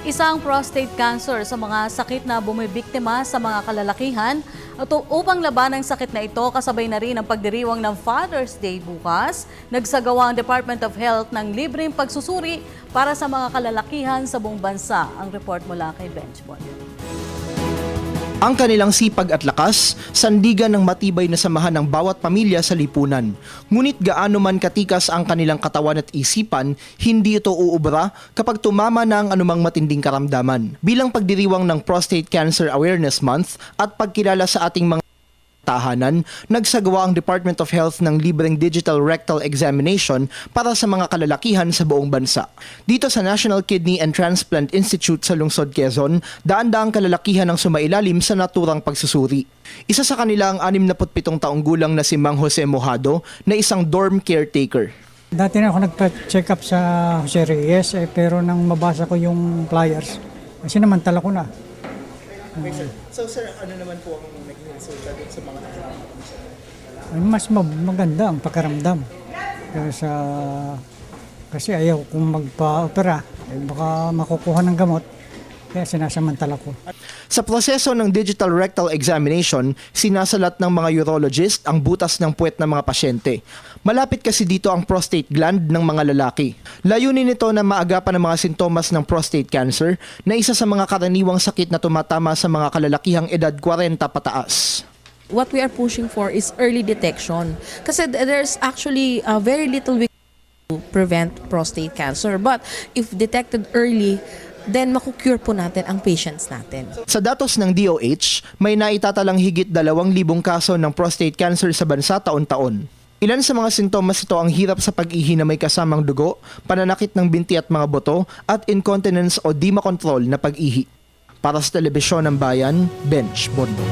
Isang prostate cancer sa mga sakit na bumibiktima sa mga kalalakihan. At upang laban ang sakit na ito, kasabay na rin ang pagdiriwang ng Father's Day bukas. Nagsagawa ang Department of Health ng libreng pagsusuri para sa mga kalalakihan sa buong bansa. Ang report mula kay Benchbon. Ang kanilang sipag at lakas, sandigan ng matibay na samahan ng bawat pamilya sa lipunan. Ngunit gaano man katikas ang kanilang katawan at isipan, hindi ito uubra kapag tumama na ang anumang matinding karamdaman. Bilang pagdiriwang ng Prostate Cancer Awareness Month at pagkilala sa ating mga tahanan, nagsagawa ang Department of Health ng libreng digital rectal examination para sa mga kalalakihan sa buong bansa. Dito sa National Kidney and Transplant Institute sa lungsod Quezon, daan-daang kalalakihan ang sumailalim sa naturang pagsusuri. Isa sa kanila ang 67 taong gulang na si Mang Jose Mojado na isang dorm caretaker. Dati na ako nagpa-check up sa Jose Reyes, pero nang mabasa ko yung flyers, kasi namantala ko na. So sir, ano naman po ang naging resulta sa mga kasama? Mas maganda ang pakiramdam. Kasi ayaw kong magpa-opera, baka makukuha ng gamot, kaya sinasamantala ko. Sa proseso ng digital rectal examination, sinasalat ng mga urologist ang butas ng puwet ng mga pasyente. Malapit kasi dito ang prostate gland ng mga lalaki. Layunin nito na maagapan ang mga sintomas ng prostate cancer na isa sa mga karaniwang sakit na tumatama sa mga kalalakihang edad 40 pataas. What we are pushing for is early detection. Kasi there's actually very little we can do to prevent prostate cancer. But if detected early, then makukure po natin ang patients natin. Sa datos ng DOH, may naitatalang higit 2,000 kaso ng prostate cancer sa bansa taon-taon. Ilan sa mga sintomas ito ang hirap sa pag-ihi na may kasamang dugo, pananakit ng binti at mga buto, at incontinence o di makontrol na pag-ihi. Para sa Telebisyon ng Bayan, Bench Bondo.